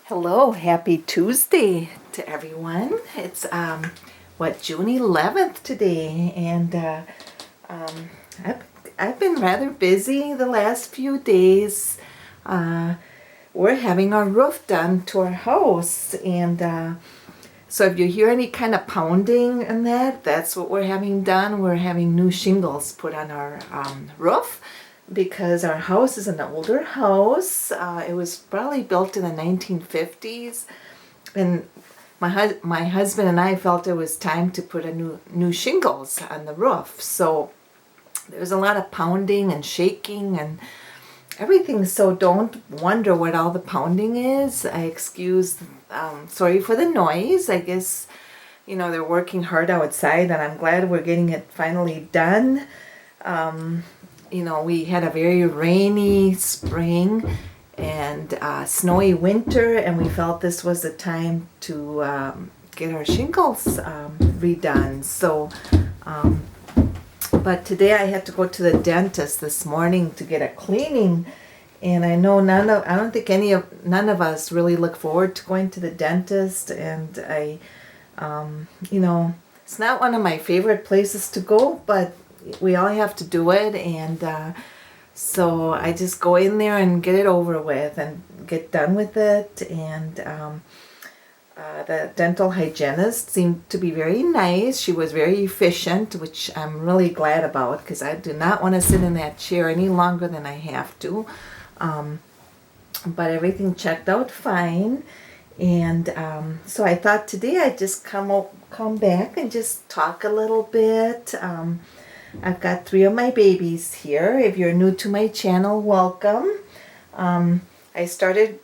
Hello, happy Tuesday to everyone. It's June 11th today, and um, I've, I've been rather busy the last few days. We're having our roof done to our house, and so if you hear any kind of pounding and that's what we're having done. We're having new shingles put on our roof because our house is an older house. It was probably built in the 1950s, and my husband and I felt it was time to put a new shingles on the roof. So there's a lot of pounding and shaking and everything. So don't wonder what all the pounding is. Sorry for the noise. I guess they're working hard outside, and I'm glad we're getting it finally done. We had a very rainy spring and snowy winter, and we felt this was the time to get our shingles redone. So, but today I had to go to the dentist this morning to get a cleaning, and I know none of us really look forward to going to the dentist, and it's not one of my favorite places to go, but we all have to do it, and so I just go in there and get it over with and get done with it. And the dental hygienist seemed to be very nice. She was very efficient, which I'm really glad about, because I do not want to sit in that chair any longer than I have to. But everything checked out fine, and so I thought today I'd just come back and just talk a little bit. I've got 3 of my babies here. If you're new to my channel, welcome. I started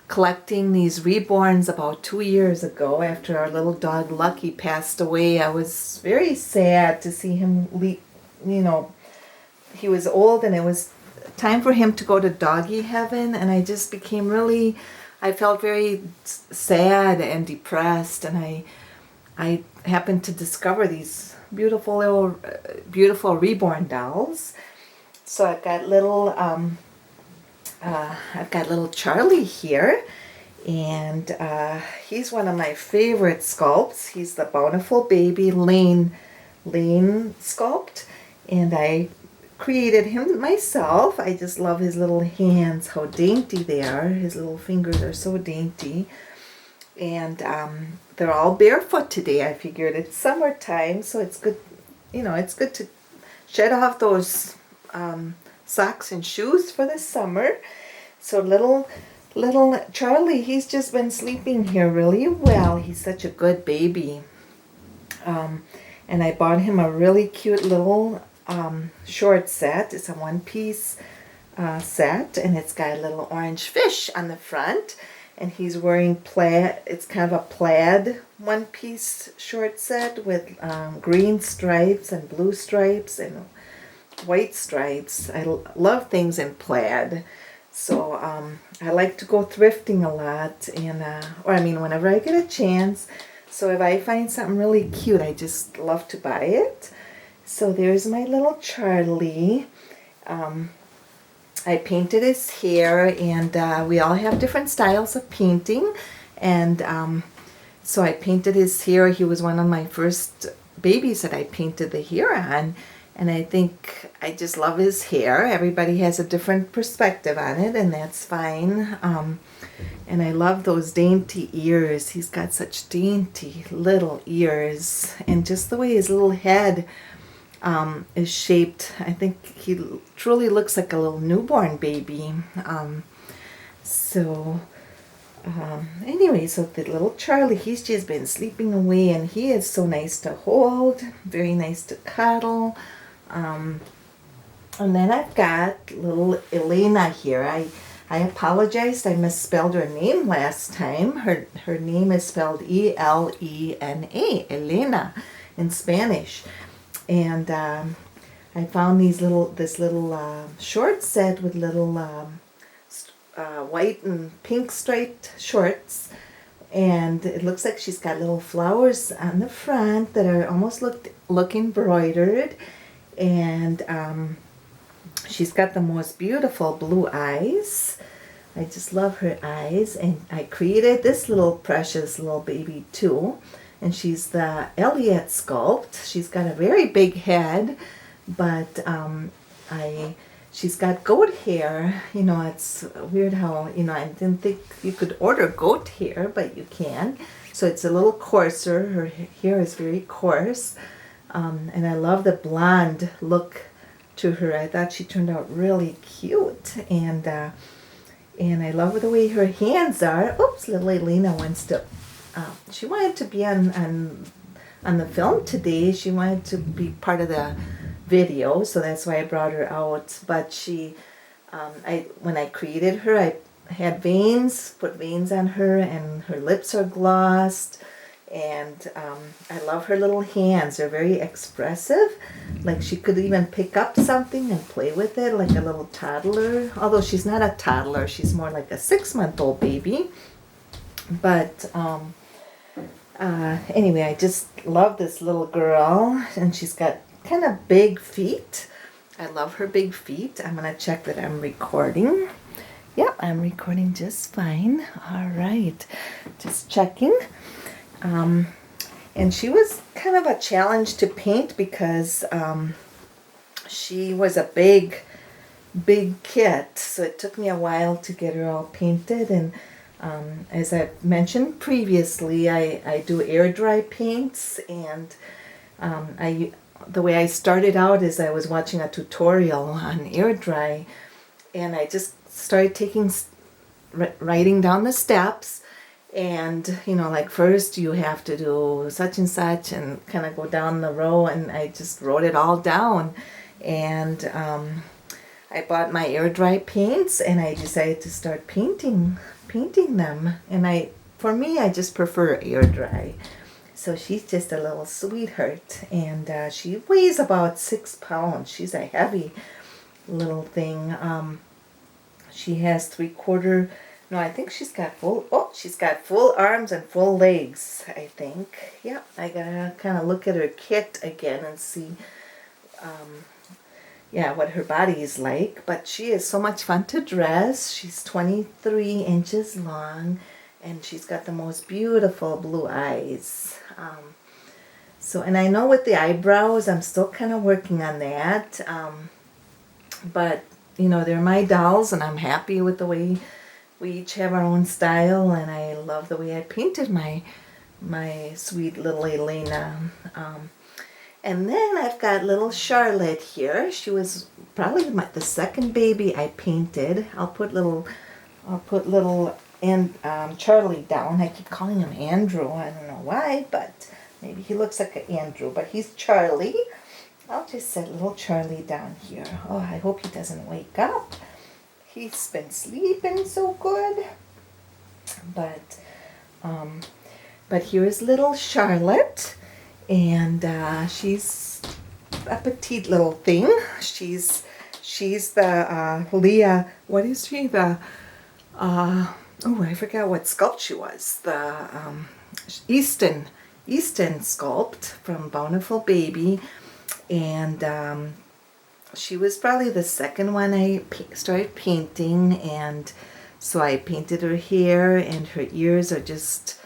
collecting these reborns about 2 years ago after our little dog Lucky passed away. I was very sad to see him he was old, and it was time for him to go to doggy heaven, and I just became I felt very sad and depressed, and I happened to discover these beautiful reborn dolls. So I've got little Charlie here, and he's one of my favorite sculpts. He's the Bountiful Baby Lane sculpt, and I created him myself. I just love his little hands, how dainty they are. His little fingers are so dainty. And they're all barefoot today. I figured it's summertime, so it's good, it's good to shed off those socks and shoes for the summer. So little Charlie, he's just been sleeping here really well. He's such a good baby. And I bought him a really cute little short set. It's a one-piece set, and it's got a little orange fish on the front. And he's wearing plaid. It's kind of a plaid one-piece short set with green stripes and blue stripes and white stripes. I love things in plaid. So I like to go thrifting a lot, and whenever I get a chance. So if I find something really cute, I just love to buy it. So there's my little Charlie. I painted his hair, and we all have different styles of painting, and so I painted his hair. He was one of my first babies that I painted the hair on, and I think I just love his hair. Everybody has a different perspective on it, and that's fine. And I love those dainty ears. He's got such dainty little ears, and just the way his little head is shaped. I think he truly looks like a little newborn baby. Anyway, so the little Charlie, he's just been sleeping away, and he is so nice to hold, very nice to cuddle. And then I've got little Elena here. I apologized, I misspelled her name last time. Her name is spelled E-L-E-N-A, Elena in Spanish. And I found this little short set with little white and pink striped shorts, and it looks like she's got little flowers on the front that are almost look embroidered, and she's got the most beautiful blue eyes. I just love her eyes. And I created this little precious little baby too. And she's the Elliot sculpt. She's got a very big head, but she's got goat hair. You know, it's weird how, you know, I didn't think you could order goat hair, but you can. So it's a little coarser. Her hair is very coarse. And I love the blonde look to her. I thought she turned out really cute. And I love the way her hands are. Oops, little Elena wants to, she wanted to be on the film today. She wanted to be part of the video, so that's why I brought her out. But she, when I created her, I had veins, put veins on her, and her lips are glossed. And I love her little hands. They're very expressive. Like she could even pick up something and play with it like a little toddler. Although she's not a toddler. She's more like a 6-month-old baby. But anyway, I just love this little girl. And she's got kind of big feet. I love her big feet. I'm going to check that I'm recording. Yep, I'm recording just fine. All right. Just checking. And she was kind of a challenge to paint because she was a big kit, so it took me a while to get her all painted. And as I mentioned previously, I do air dry paints, and the way I started out is I was watching a tutorial on air dry, and I just started writing down the steps. And, you know, like first you have to do such and such and kind of go down the row, and I just wrote it all down. And I bought my air dry paints, and I decided to start painting them. And for me, I just prefer air dry. So she's just a little sweetheart, and she weighs about 6 pounds. She's a heavy little thing. She has 3/4. No, I think she's got full arms and full legs, I think. Yeah, I gotta kind of look at her kit again and see, what her body is like. But she is so much fun to dress. She's 23 inches long, and she's got the most beautiful blue eyes. And I know with the eyebrows, I'm still kind of working on that. But, you know, they're my dolls, and I'm happy with the way we each have our own style, and I love the way I painted my sweet little Elena. And then I've got little Charlotte here. She was probably the second baby I painted. I'll put little Charlie down. I keep calling him Andrew. I don't know why, but maybe he looks like an Andrew, but he's Charlie. I'll just set little Charlie down here. Oh, I hope he doesn't wake up. He's been sleeping so good. But here's little Charlotte, and she's a petite little thing. She's the Leah. What is she? The I forgot what sculpt she was. The Easton sculpt from Bountiful Baby, and she was probably the second one I started painting, and so I painted her hair, and her ears are just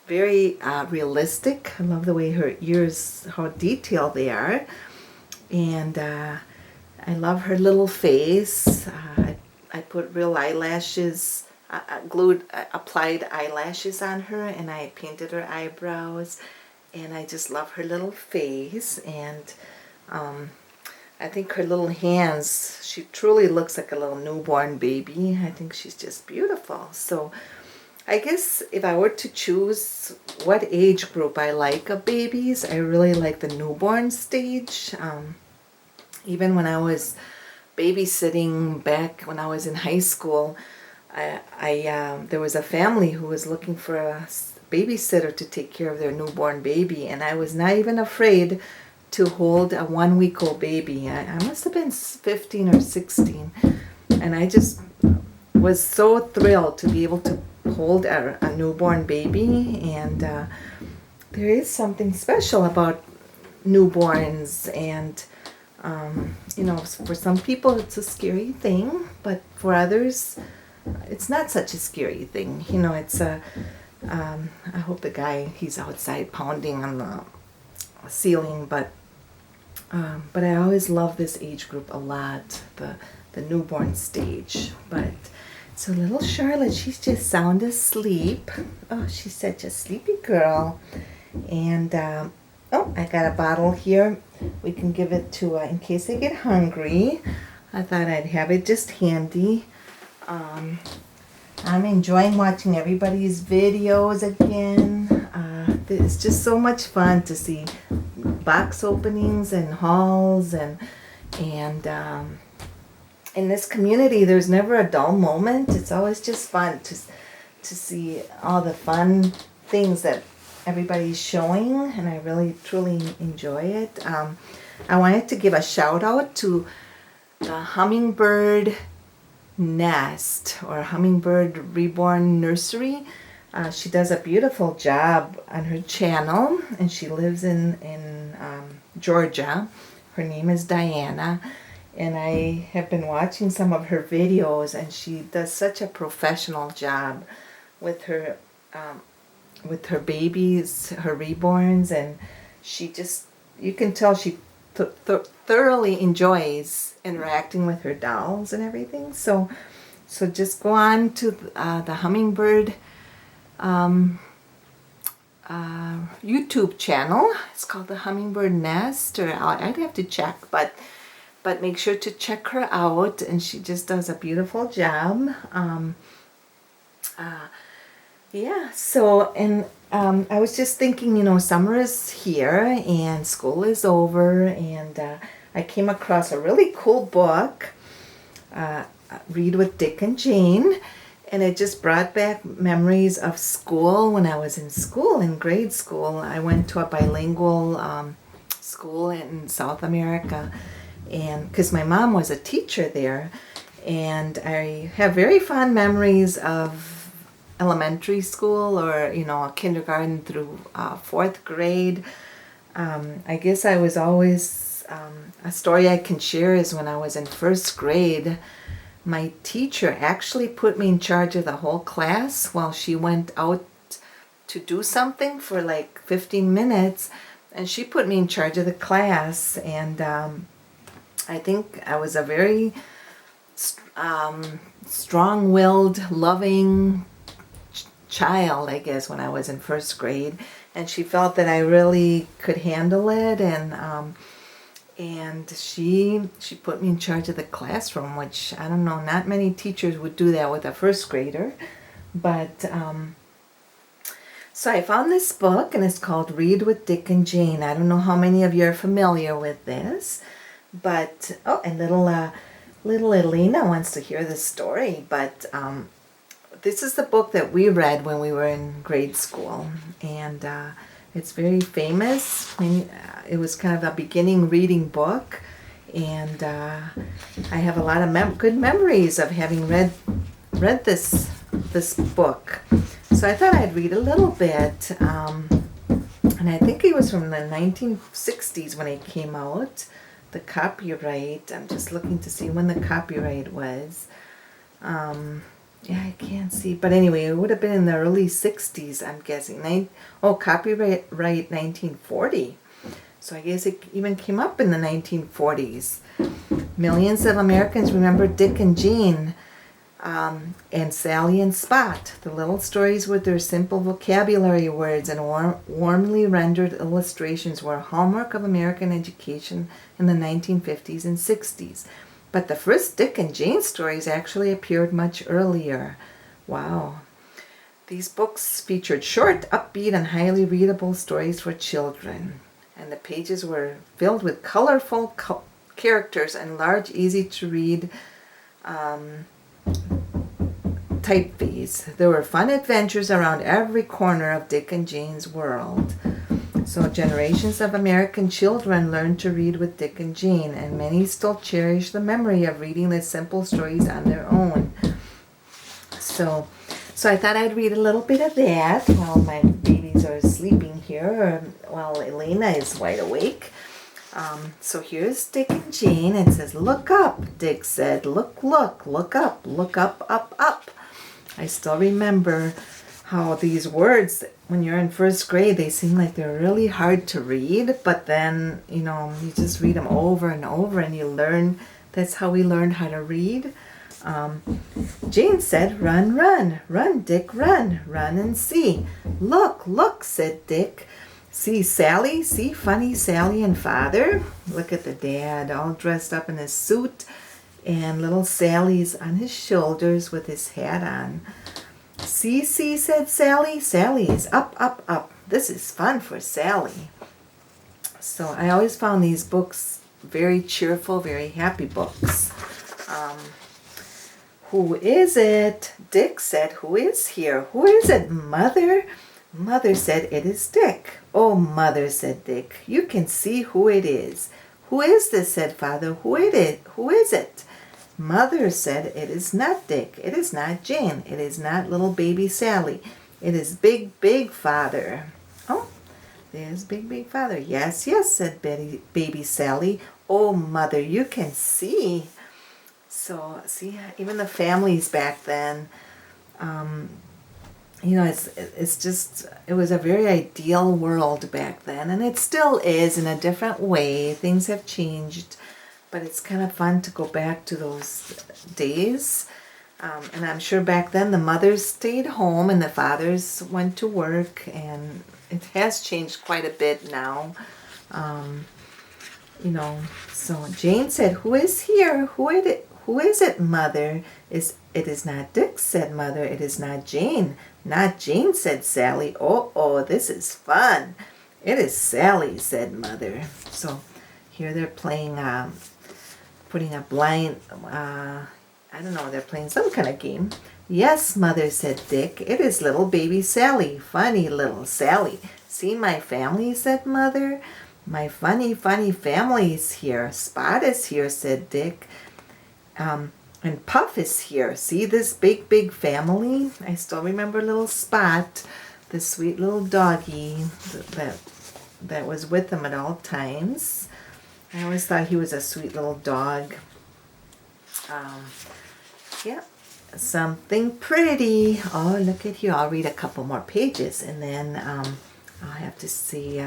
very realistic. I love the way her ears, how detailed they are, and I love her little face. I put real eyelashes, applied eyelashes on her, and I painted her eyebrows, and I just love her little face. And I think her little hands, she truly looks like a little newborn baby. I think she's just beautiful. So I guess if I were to choose what age group I like of babies, I really like the newborn stage. Even when I was babysitting back when I was in high school, there was a family who was looking for a babysitter to take care of their newborn baby, and I was not even afraid to hold a 1-week-old baby. I must have been 15 or 16, and I just was so thrilled to be able to hold a newborn baby. And there is something special about newborns, and you know, for some people it's a scary thing, but for others, it's not such a scary thing. You know, it's a, I hope the guy, he's outside pounding on the ceiling, but I always love this age group a lot, the newborn stage. But so little Charlotte, she's just sound asleep. Oh, she's such a sleepy girl. And oh, I got a bottle here. We can give it to in case I get hungry. I thought I'd have it just handy. I'm enjoying watching everybody's videos again. It's just so much fun to see box openings and hauls, and in this community there's never a dull moment. It's always just fun to see all the fun things that everybody's showing, and I really truly enjoy it. I wanted to give a shout out to the Hummingbird Nest, or Hummingbird Reborn Nursery. She does a beautiful job on her channel, and she lives in Georgia. Her name is Diana, and I have been watching some of her videos, and she does such a professional job with her babies, her reborns, and she just, you can tell she thoroughly enjoys interacting with her dolls and everything. So just go on to the Hummingbird YouTube channel. It's called the Hummingbird Nest, or I'd have to check, but make sure to check her out, and she just does a beautiful job. Yeah, so, and I was just thinking, you know, summer is here and school is over, and I came across a really cool book, Read with Dick and Jane, and it just brought back memories of school. When I was in school, in grade school, I went to a bilingual school in South America, and because my mom was a teacher there, and I have very fond memories of elementary school, or, you know, kindergarten through 4th grade. I guess I was always, a story I can share is when I was in 1st grade, my teacher actually put me in charge of the whole class while she went out to do something for like 15 minutes, and she put me in charge of the class. And I think I was a very strong-willed, loving child, I guess, when I was in 1st grade, and she felt that I really could handle it, and she put me in charge of the classroom, which, I don't know, not many teachers would do that with a 1st grader. But so I found this book, and it's called Read with Dick and Jane. I don't know how many of you are familiar with this, but oh, and little Elena wants to hear the story. But this is the book that we read when we were in grade school, and it's very famous. It was kind of a beginning reading book, and I have a lot of good memories of having read this book. So I thought I'd read a little bit, and I think it was from the 1960s when it came out. The copyright, I'm just looking to see when the copyright was. Yeah, I can't see. But anyway, it would have been in the early 60s, I'm guessing. Copyright 1940. So I guess it even came up in the 1940s. Millions of Americans remember Dick and Jane, and Sally and Spot. The little stories with their simple vocabulary words and warmly rendered illustrations were a hallmark of American education in the 1950s and 60s. But the first Dick and Jane stories actually appeared much earlier. Wow. These books featured short, upbeat, and highly readable stories for children. And the pages were filled with colorful characters and large, easy-to-read typeface. There were fun adventures around every corner of Dick and Jane's world. So generations of American children learned to read with Dick and Jane, and many still cherish the memory of reading the simple stories on their own. So I thought I'd read a little bit of that while my babies are sleeping here, or while Elena is wide awake. So here's Dick and Jane. It says, "Look up," Dick said. "Look, look, look up, up, up." I still remember how these words, when you're in first grade, they seem like they're really hard to read, but then, you just read them over and over and you learn. That's how we learned how to read. Jane said, "Run, run, run, Dick, run, run and see." "Look, look," said Dick. "See Sally, see funny Sally and father." Look at the dad all dressed up in his suit and little Sally's on his shoulders with his hat on. "See, see," said Sally. "Sally is up, up, up. This is fun for Sally." So I always found these books very cheerful, very happy books. "Who is it?" Dick said. "Who is here? Who is it, Mother?" Mother said, "It is Dick." "Oh, Mother," said Dick, "you can see who it is." "Who is this?" said Father. Who is it?" Mother said, "It is not Dick. It is not Jane. It is not little baby Sally. It is big, big Father." "Oh, there's big, big Father." "Yes, yes," said baby Sally. "Oh, Mother, you can see." So, see, even the families back then, it's just, it was a very ideal world back then, and it still is in a different way. Things have changed, but it's kind of fun to go back to those days. And I'm sure back then the mothers stayed home and the fathers went to work, and it has changed quite a bit now. So Jane said, "Who is here? Who is it, Mother?" It is not Dick," said Mother. "It is not Jane." "Not Jane," said Sally. Oh, this is fun." "It is Sally," said Mother. So here they're playing, putting a blind, I don't know, they're playing some kind of game. "Yes, Mother," said Dick. "It is little baby Sally. Funny little Sally." "See my family," said Mother. "My funny, funny family is here. Spot is here," said Dick. And Puff is here. See this big, big family?" I still remember little Spot, the sweet little doggy that was with them at all times. I always thought he was a sweet little dog. Yeah, something pretty. Oh, look at here. I'll read a couple more pages, and then I'll have to see.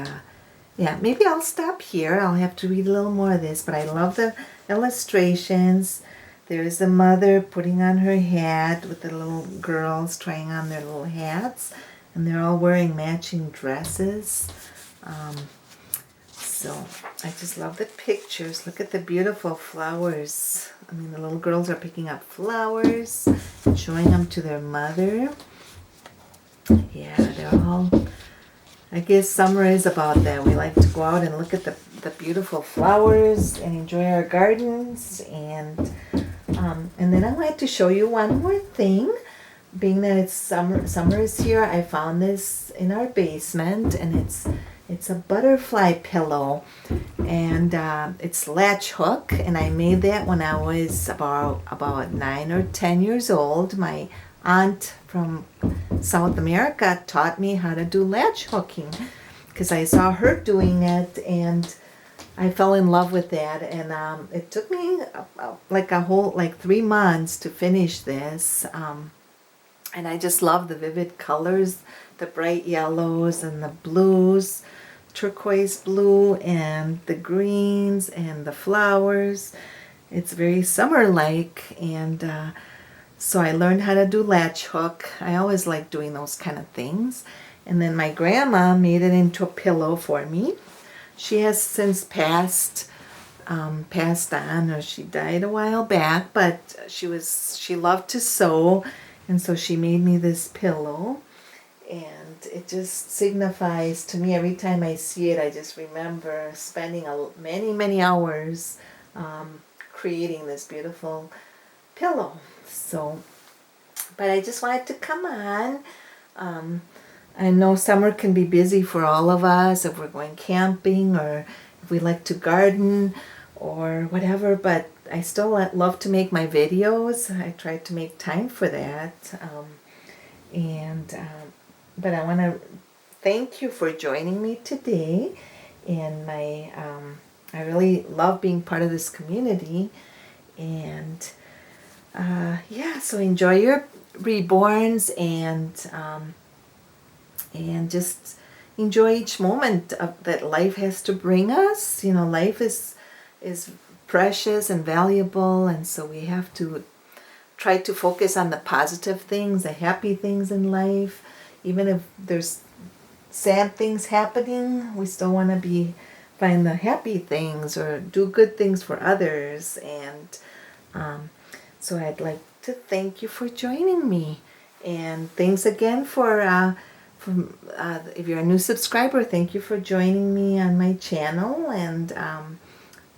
Yeah, maybe I'll stop here. I'll have to read a little more of this, but I love the illustrations. There's the mother putting on her hat with the little girls trying on their little hats, and they're all wearing matching dresses. So I just love the pictures. Look at the beautiful flowers. I mean, the little girls are picking up flowers and showing them to their mother. Yeah, they're all, I guess summer is about that. We like to go out and look at the beautiful flowers and enjoy our gardens. And then I'd like to show you one more thing. Being that it's summer is here, I found this in our basement, and it's a butterfly pillow, and it's latch hook, and I made that when I was about 9 or 10 years old. My aunt from South America taught me how to do latch hooking because I saw her doing it, and I fell in love with that, and it took me like 3 months to finish this, and I just love the vivid colors, the bright yellows and the blues, turquoise blue and the greens and the flowers. It's very summer-like, and so I learned how to do latch hook. I always like doing those kind of things, and then my grandma made it into a pillow for me. She has since passed on, or she died a while back, but she loved to sew, and so she made me this pillow, and it just signifies to me, every time I see it, I just remember spending many hours creating this beautiful pillow. So, but I just wanted to come on. I know summer can be busy for all of us if we're going camping or if we like to garden or whatever, but I still love to make my videos. I try to make time for that. But I want to thank you for joining me today in my I really love being part of this community. And yeah, so enjoy your reborns, and just enjoy each moment that life has to bring us. You know, life is precious and valuable, and so we have to try to focus on the positive things, the happy things in life. Even if there's sad things happening, we still want to find the happy things or do good things for others. And so I'd like to thank you for joining me, and thanks again if you're a new subscriber, thank you for joining me on my channel, and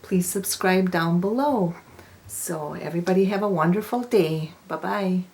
please subscribe down below. So everybody have a wonderful day. Bye-bye.